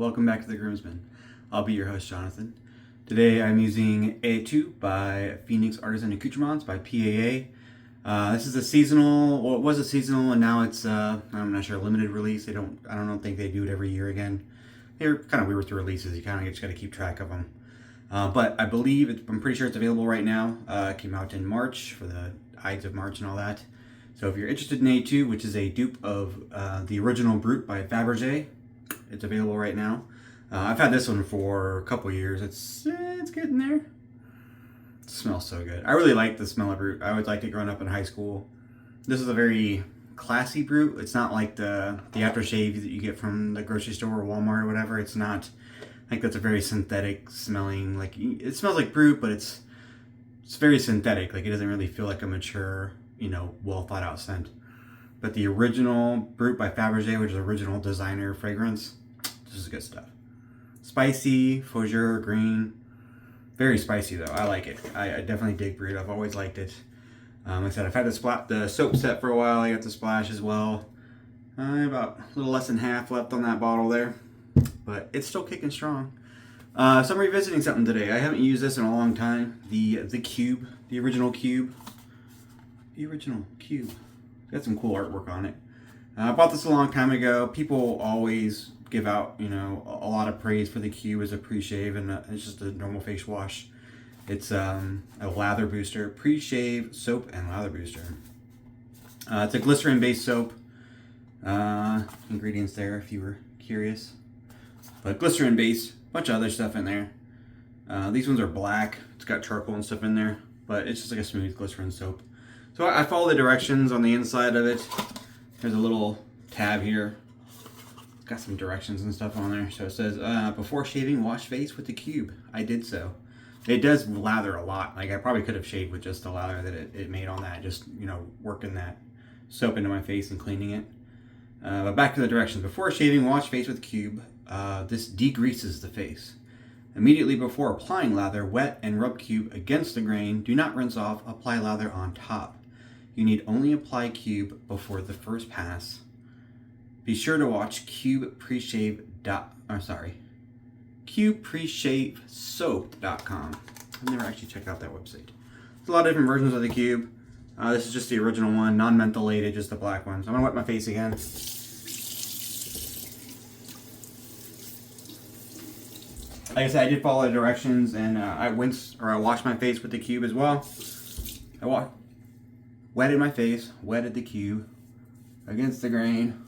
welcome back to The Groomsman. I'll be your host, Jonathan. Today I'm using Et Tu by Phoenix Artisan Accoutrements by PAA. This is a seasonal, well it was a seasonal and now it's, I'm not sure, limited release. I don't think they do it every year again. They're kind of weird with the releases, you kind of just got to keep track of them. But I believe, I'm pretty sure it's available right now. It came out in March for the Ides of March and all that. So if you're interested in Et Tu, which is a dupe of the original Brute by Fabergé, it's available right now. I've had this one for a couple years. It's getting there. It smells so good. I really like the smell of Brute. I always liked it growing up in high school. This is a very classy Brute. It's not like the aftershave that you get from the grocery store or Walmart or whatever. It's not. I think that's a very synthetic smelling. Like it smells like Brute, but it's very synthetic. Like it doesn't really feel like a mature, well thought out scent. But the original Brute by Fabergé, which is original designer fragrance, this is good stuff. Spicy, fougere, green. Very spicy though. I like it. I definitely dig Brute. I've always liked it. Like I said, I've had the soap set for a while. I got the splash as well. About a little less than half left on that bottle there. But it's still kicking strong. So I'm revisiting something today. I haven't used this in a long time. The cube. The original cube. The original cube. Got some cool artwork on it. I bought this a long time ago. People always give out, a lot of praise for the cube as a pre-shave, and it's just a normal face wash. It's a lather booster, pre-shave soap and lather booster. It's a glycerin-based soap. Ingredients there, if you were curious. But glycerin-based, bunch of other stuff in there. These ones are black. It's got charcoal and stuff in there, but it's just like a smooth glycerin soap. So I follow the directions on the inside of it. There's a little tab here. It's got some directions and stuff on there. So it says, before shaving, wash face with the cube. I did so. It does lather a lot. Like I probably could have shaved with just the lather that it made on that. Just, working that soap into my face and cleaning it. But back to the directions. Before shaving, wash face with cube. This degreases the face. Immediately before applying lather, wet and rub cube against the grain. Do not rinse off. Apply lather on top. You need only apply cube before the first pass. Be sure to watch cubepreshavesoap.com. I've never actually checked out that website. There's a lot of different versions of the cube. This is just the original one, non-mentholated, just the black one. So I'm gonna wet my face again. Like I said, I did follow the directions, and I washed my face with the cube as well. Wetted my face, wetted the cube against the grain.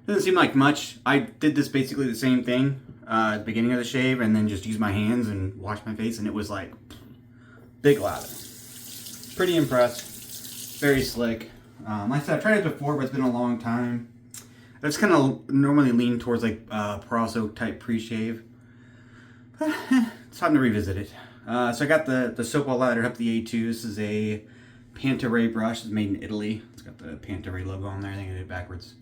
Doesn't seem like much. I did this basically the same thing at the beginning of the shave, and then just used my hands and washed my face, and it was like big lather. Pretty impressed. Very slick. Like I said, I've tried it before, but it's been a long time. I just kind of normally lean towards like Paraso type pre-shave. It's time to revisit it. So I got the soap all lathered up, the Et Tu. This is a Pante Rei brush. It's made in Italy. It's got the Pante Rei logo on there. I think I did it backwards.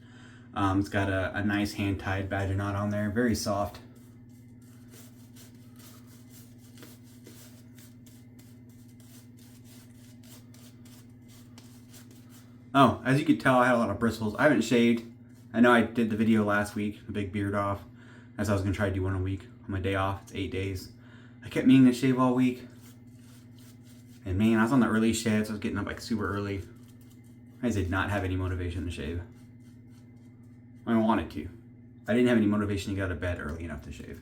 It's got a nice hand-tied badger knot on there. Very soft. Oh, as you could tell, I had a lot of bristles. I haven't shaved. I know I did the video last week, the big beard off. As I was going to try to do one a week on my day off. It's 8 days. I kept meaning to shave all week. And man, I was on the early shave, so I was getting up like super early. I just did not have any motivation to shave. I wanted to. I didn't have any motivation to get out of bed early enough to shave.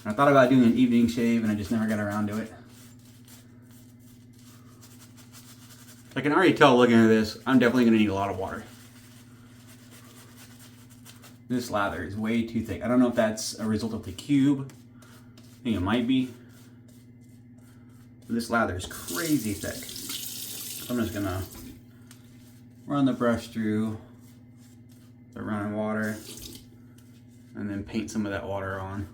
And I thought about doing an evening shave, and I just never got around to it. I can already tell looking at this, I'm definitely going to need a lot of water. This lather is way too thick. I don't know if that's a result of the cube. I think it might be. But this lather is crazy thick. So I'm just going to run the brush through the running water and then paint some of that water on.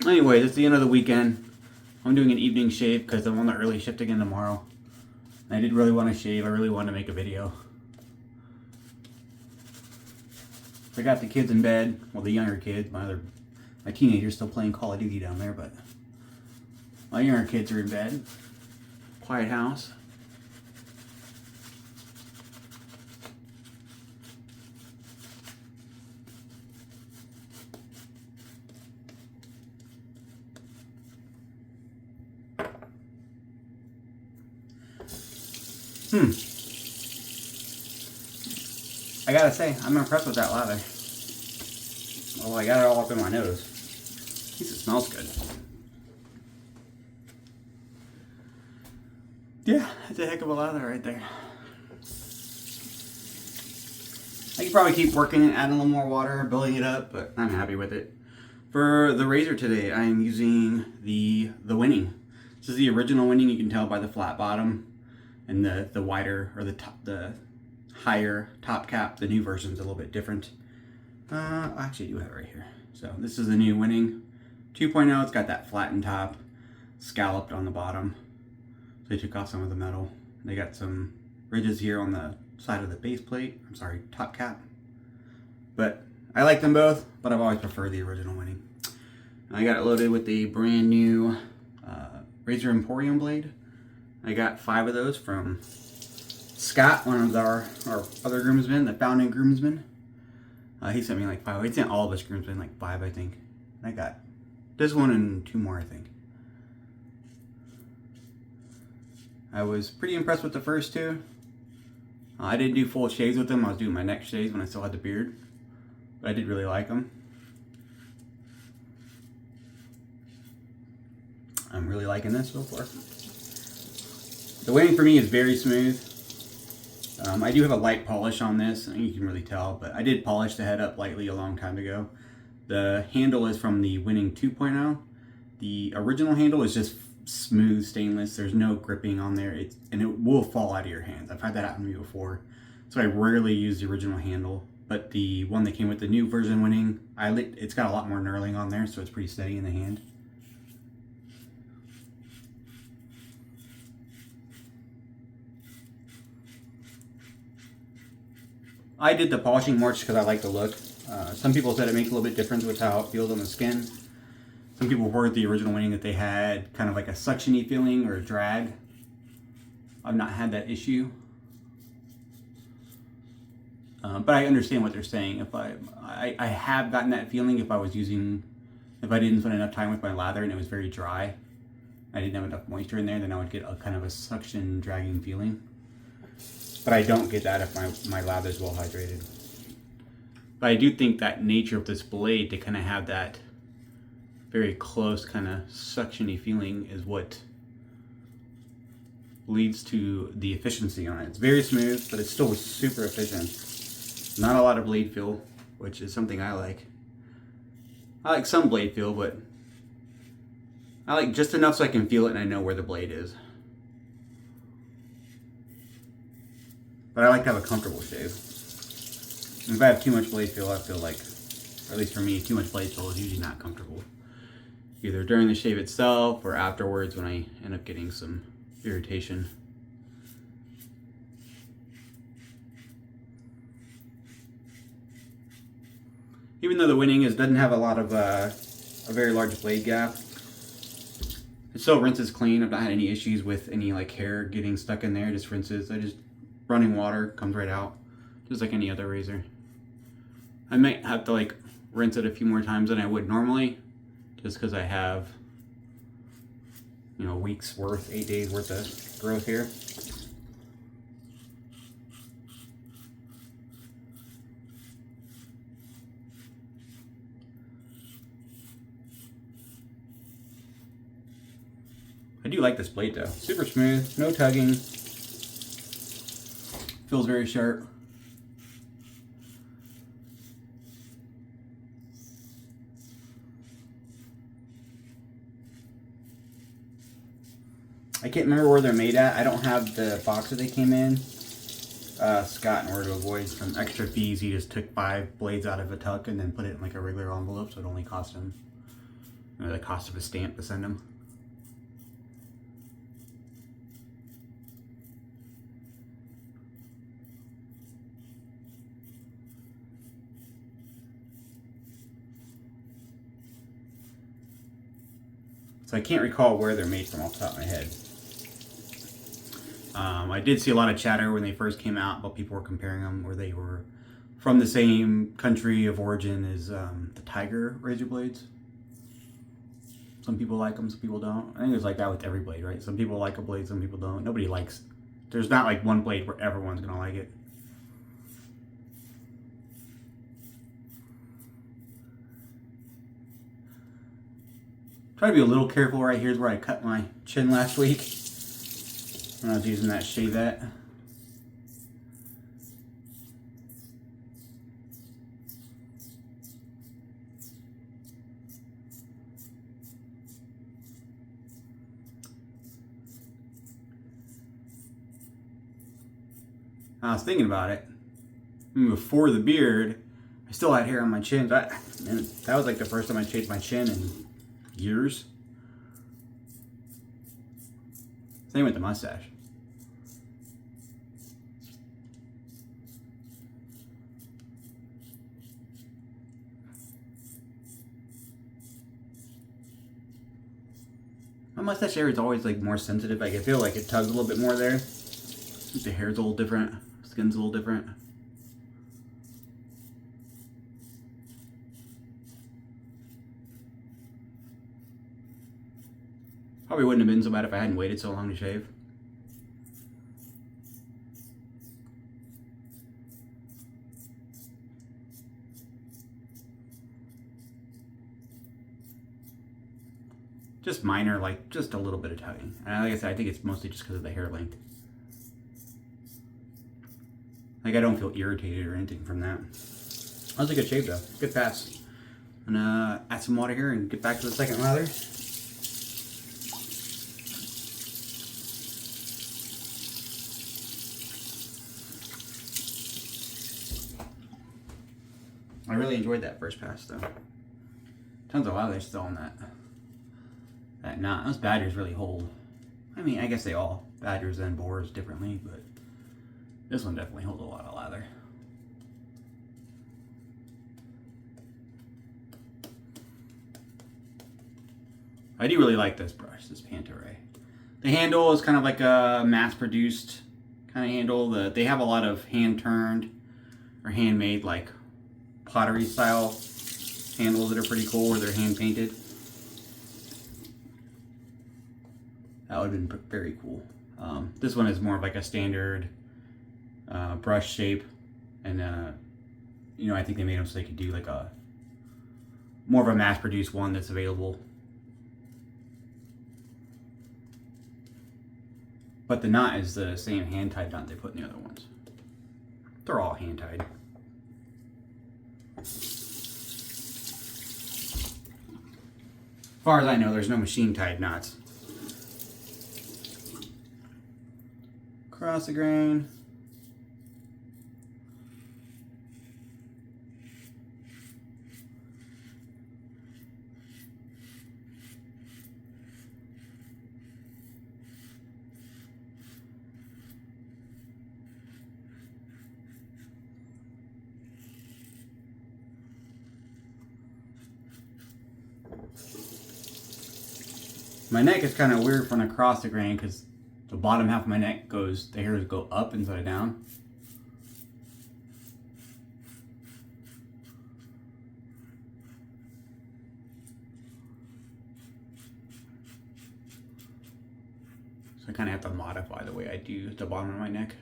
Anyways, it's the end of the weekend. I'm doing an evening shave because I'm on the early shift again tomorrow. I did really want to shave. I really wanted to make a video. I got the kids in bed. Well, the younger kids. My teenager's still playing Call of Duty down there, but my younger kids are in bed. Quiet house. I gotta say, I'm impressed with that lather. Oh, I got it all up in my nose. At least it smells good. Yeah, that's a heck of a lather right there. I could probably keep working it, adding a little more water, building it up, but I'm happy with it. For the razor today, I'm using the Winning. This is the original Winning. You can tell by the flat bottom and the wider, or the higher top cap. The new version's a little bit different. Actually, I do have it right here. So this is the new Winning 2.0. It's got that flattened top, scalloped on the bottom. So they took off some of the metal. They got some ridges here on the side of the base plate. I'm sorry, top cap. But I like them both, but I've always preferred the original Winning. I got it loaded with the brand new Razor Emporium blade. I got 5 of those from Scott, one of our other groomsmen, the founding groomsman. He sent me like 5. He sent all of us groomsmen like 5, I think. I got this one and 2 more, I think. I was pretty impressed with the first 2. I didn't do full shaves with them. I was doing my neck shaves when I still had the beard. But I did really like them. I'm really liking this so far. The Winning for me is very smooth. I do have a light polish on this. I think you can really tell, but I did polish the head up lightly a long time ago. The handle is from the Winning 2.0. The original handle is just smooth stainless. There's no gripping on there, and it will fall out of your hands. I've had that happen to me before, so I rarely use the original handle. But the one that came with the new version Winning, it's got a lot more knurling on there, so it's pretty steady in the hand. I did the polishing more just because I like the look. Some people said it makes a little bit difference with how it feels on the skin. Some people heard the original Winning that they had kind of like a suction-y feeling or a drag. I've not had that issue. But I understand what they're saying. If I have gotten that feeling if I didn't spend enough time with my lather and it was very dry, I didn't have enough moisture in there, then I would get a kind of a suction dragging feeling. But I don't get that if my lather is well hydrated. But I do think that nature of this blade to kind of have that very close kind of suction-y feeling is what leads to the efficiency on it. It's very smooth, but it's still super efficient. Not a lot of blade feel, which is something I like. I like some blade feel, but I like just enough so I can feel it and I know where the blade is. But I like to have a comfortable shave. If I have too much blade feel, I feel like, or at least for me, too much blade feel is usually not comfortable. Either during the shave itself or afterwards when I end up getting some irritation. Even though the Winning doesn't have a lot of a very large blade gap, it still rinses clean. I've not had any issues with any like hair getting stuck in there. It just rinses. Running water comes right out, just like any other razor. I might have to like rinse it a few more times than I would normally, just because I have, a week's worth, 8 days worth of growth here. I do like this blade though. Super smooth, no tugging. Feels very sharp. I can't remember where they're made at. I don't have the box that they came in. Scott, in order to avoid some extra fees, he just took 5 blades out of a tuck and then put it in like a regular envelope, so it only cost him the cost of a stamp to send him. So I can't recall where they're made from off the top of my head. I did see a lot of chatter when they first came out, but people were comparing them where they were from the same country of origin as the Tiger razor blades. Some people like them, some people don't. I think it's like that with every blade, right? Some people like a blade, some people don't. Nobody likes. There's not like one blade where everyone's gonna like it. Try to be a little careful. Right here's where I cut my chin last week when I was using that shavette. I was thinking about it. Before the beard, I still had hair on my chin. That was like the first time I shaved my chin in years. Same with the mustache. My mustache area is always like more sensitive. Like I feel like it tugs a little bit more there. The hair's a little different. Skin's a little different. Probably wouldn't have been so bad if I hadn't waited so long to shave. Just minor, like just a little bit of tugging. And like I said, I think it's mostly just because of the hair length. Like I don't feel irritated or anything from that. That was a good shave though. Good pass. I'm gonna add some water here and get back to the second lather. I really enjoyed that first pass though. Tons of lather still on that knot. Those badgers really hold. I mean, I guess they all, badgers and boars differently, but this one definitely holds a lot of lather. I do really like this brush, this Pante Rei. The handle is kind of like a mass-produced kind of handle. They have a lot of hand-turned or handmade, like pottery style handles that are pretty cool, where they're hand-painted. That would have been very cool. This one is more of like a standard brush shape, and you know, I think they made them so they could do like a more of a mass-produced one that's available. But the knot is the same hand-tied knot they put in the other ones. They're all hand-tied. As far as I know, there's no machine-tied knots. Across the grain. My neck is kind of weird from across the grain because the bottom half of my neck goes, the hairs go up instead of down. So I kind of have to modify the way I do the bottom of my neck.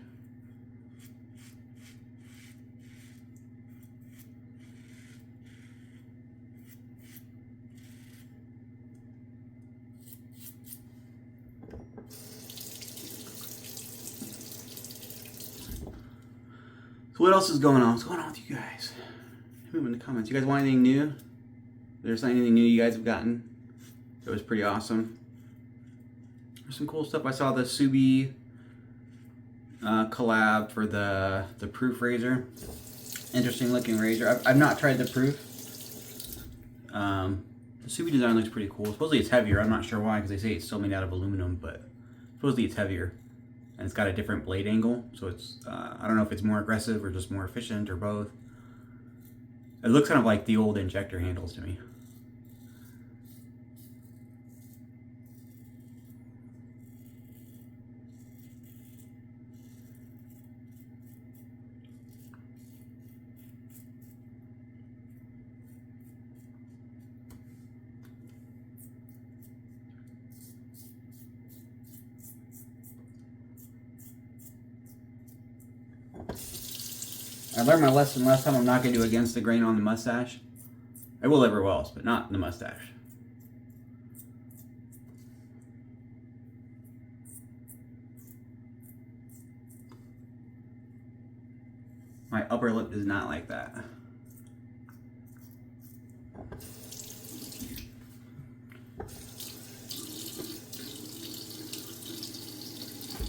So what else is going on? What's going on with you guys? Hit me in the comments. You guys want anything new? If there's anything new you guys have gotten that was pretty awesome. There's some cool stuff. I saw the Subi collab for the proof razor. Interesting looking razor. I've not tried the proof. The Subi design looks pretty cool. Supposedly it's heavier. I'm not sure why, because they say it's still made out of aluminum, but supposedly it's heavier. And it's got a different blade angle, so it's, I don't know if it's more aggressive or just more efficient or both. It looks kind of like the old injector handles to me. I learned my lesson last time. I'm not going to do against the grain on the mustache. I will everywhere else, but not the mustache. My upper lip is not like that.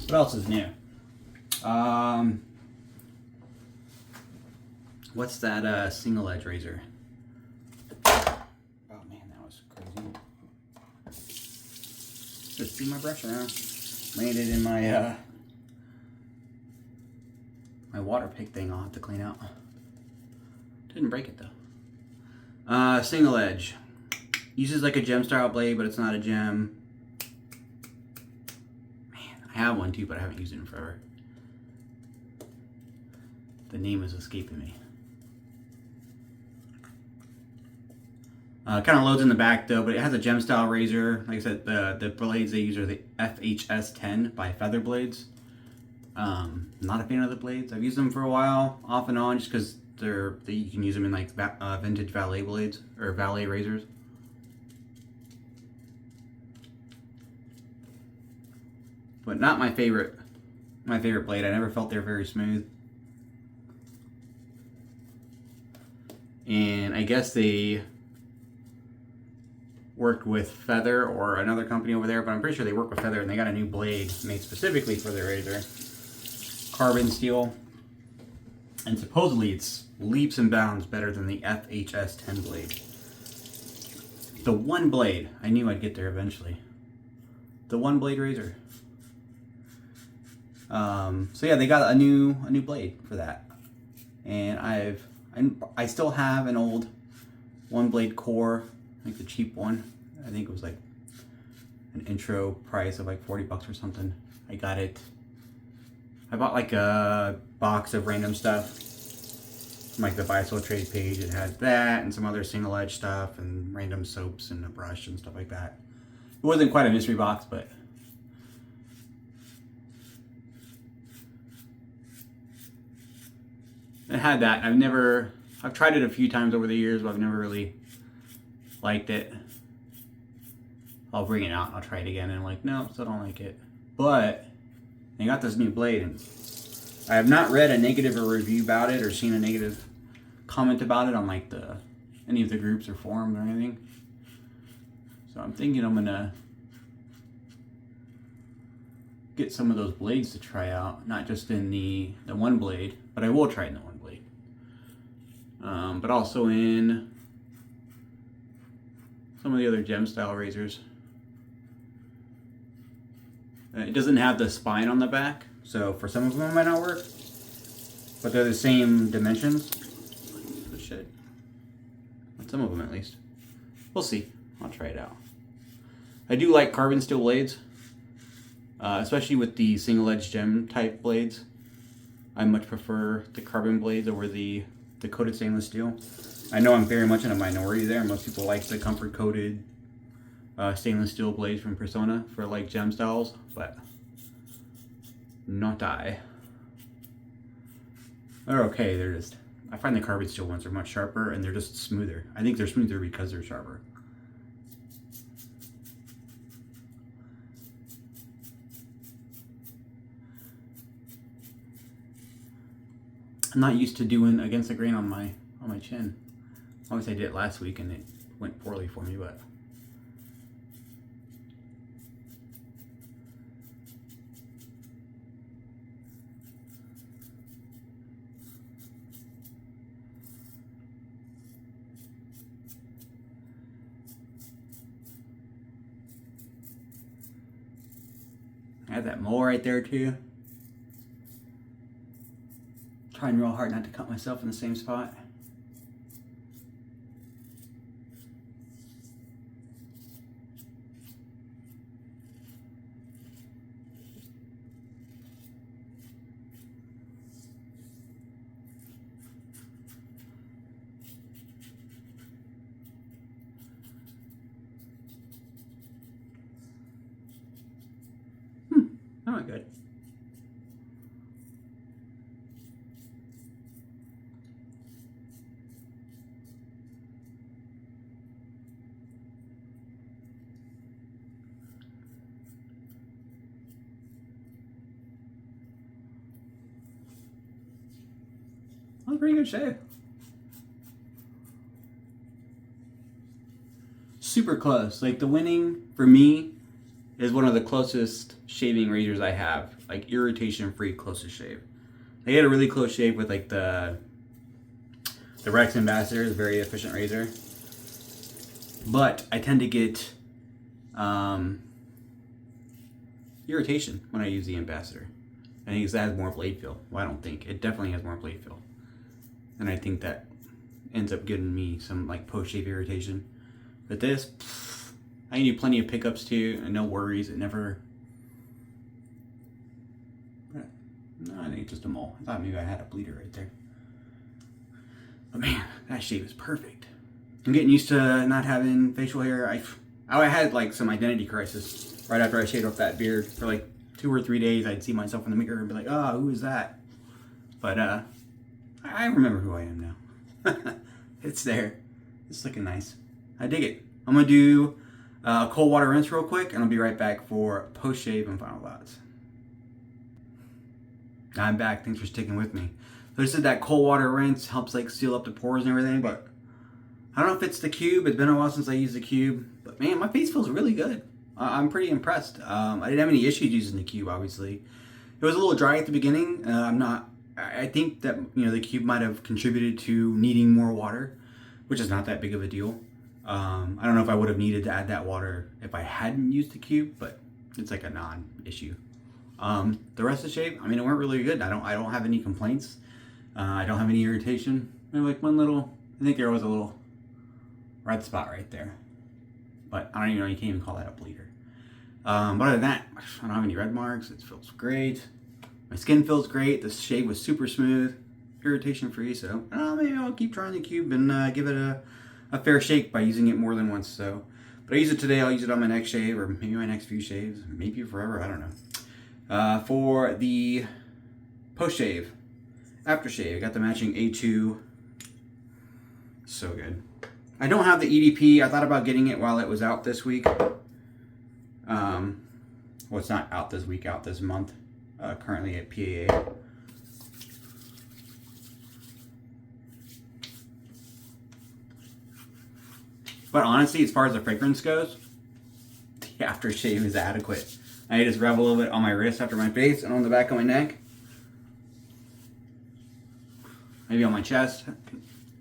What else is new? What's that single edge razor? Oh man, that was crazy. Just threw my brush around. Landed in my my water pick thing I'll have to clean out. Didn't break it though. Single edge. Uses like a gem style blade, but it's not a gem. Man, I have one too, but I haven't used it in forever. The name is escaping me. Kind of loads in the back though, but it has a gem style razor. Like I said, the blades they use are the FHS 10 by Feather Blades. Not a fan of the blades. I've used them for a while, off and on, just because you can use them in like vintage valet blades or valet razors. But not my favorite. My favorite blade. I never felt they're very smooth. And I guess they worked with Feather or another company over there, but I'm pretty sure they work with Feather and they got a new blade made specifically for their razor. Carbon steel. And supposedly it's leaps and bounds better than the FHS 10 blade. The one blade. I knew I'd get there eventually. The one blade razor. So yeah, they got a new blade for that. And I still have an old one blade core, like the cheap one. I think it was like an intro price of like 40 bucks or something. I got it. I bought like a box of random stuff from like the Buy Soul Trade page. It had that and some other single edge stuff and random soaps and a brush and stuff like that. It wasn't quite a mystery box, but it had that. I've tried it a few times over the years, but I've never really liked it. I'll bring it out and I'll try it again and I'm like, no, still don't like it. But I got this new blade and I have not read a negative or review about it or seen a negative comment about it on like any of the groups or forums or anything. So I'm thinking I'm gonna get some of those blades to try out, not just in the one blade, but I will try it in the one blade. But also in some of the other gem style razors. It doesn't have the spine on the back, so for some of them it might not work, but they're the same dimensions. Good shit. On some of them at least. We'll see. I'll try it out. I do like carbon steel blades, especially with the single edge gem type blades. I much prefer the carbon blades over the coated stainless steel. I know I'm very much in a minority there. Most people like the comfort coated stainless steel blades from Persona for like gem styles, but not I. They're okay. I find the carbon steel ones are much sharper and they're just smoother. I think they're smoother because they're sharper. I'm not used to doing against the grain on my chin. Obviously I did it last week and it went poorly for me, but I have that mole right there too. Trying real hard not to cut myself in the same spot. That went good. pretty good shave. Super close. Like the winning for me is one of the closest shaving razors I have. Like irritation free closest shave. They had a really close shave with like the Rex Ambassador, is a very efficient razor. But I tend to get irritation when I use the Ambassador. I think it has more blade feel. Well, I don't think. It definitely has more blade feel. And I think that ends up giving me some like post-shave irritation. But this, I can do plenty of pickups too, and no worries. It never... No, I think it's just a mole. I thought maybe I had a bleeder right there. But man, that shave is perfect. I'm getting used to not having facial hair. I had like some identity crisis right after I shaved off that beard. For like 2 or 3 days, I'd see myself in the mirror and be like, oh, who is that? But I remember who I am now. It's there. It's looking nice. I dig it. I'm going to do a cold water rinse real quick, and I'll be right back for post-shave and final thoughts. I'm back. Thanks for sticking with me. So I said that cold water rinse helps like seal up the pores and everything, but I don't know if it's the cube. It's been a while since I used the cube, but man, my face feels really good. I'm pretty impressed. I didn't have any issues using the cube, obviously. It was a little dry at the beginning. I think that the cube might have contributed to needing more water, which is not that big of a deal. I don't know if I would have needed to add that water if I hadn't used the cube, but it's like a non-issue. The rest of the shave, I mean, it went really good. I don't have any complaints. I don't have any irritation. Maybe like one little, I think there was a little red spot right there. But I don't even know, you can't even call that a bleeder. But other than that, I don't have any red marks. It feels great. My skin feels great. The shave was super smooth, irritation free. So maybe I'll keep trying the cube and give it a fair shake by using it more than once. So, but I use it today. I'll use it on my next shave, or maybe my next few shaves, maybe forever. I don't know. For the post shave, after shave, I got the matching A2. So good. I don't have the EDP. I thought about getting it while it was out this week. Well, it's not out this week, out this month. Currently at PAA. But honestly, as far as the fragrance goes, the aftershave is adequate. I just rub a little bit on my wrist after my face and on the back of my neck. Maybe on my chest.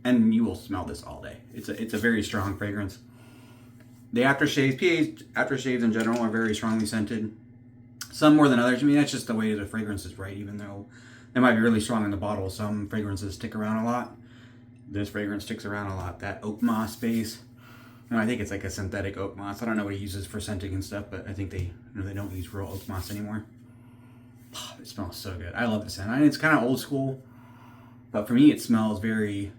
And you will smell this all day. It's a very strong fragrance. The aftershaves, PA's aftershaves in general are very strongly scented. Some more than others. I mean, that's just the way the fragrance is, right? Even though they might be really strong in the bottle, some fragrances stick around a lot. This fragrance sticks around a lot. That oak moss base. I think it's like a synthetic oak moss. I don't know what he uses for scenting and stuff, but I think they don't use real oak moss anymore. Oh, it smells so good. I love the scent. I mean, it's kind of old school, but for me, it smells very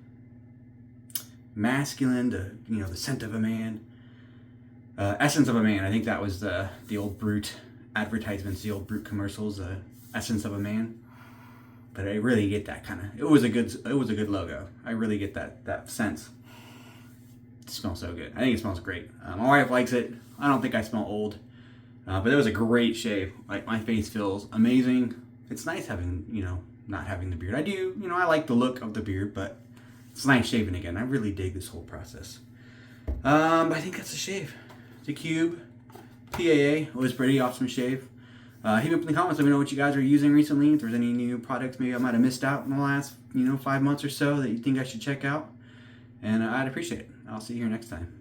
masculine. The scent of a man, essence of a man. I think that was the old Brute advertisements, the old Brute commercials. Essence of a man. But I really get that kind of. It was a good logo. I really get that sense. It smells so good. I think it smells great. My wife likes it. I don't think I smell old. But it was a great shave. Like, my face feels amazing. It's nice having, not having the beard. I do, I like the look of the beard, but it's nice shaving again. I really dig this whole process. But I think that's the shave. The cube, PAA, was pretty awesome shave. Hit me up in the comments. Let me know what you guys are using recently. If there's any new products maybe I might have missed out in the last, 5 months or so that you think I should check out. And I'd appreciate it. I'll see you here next time.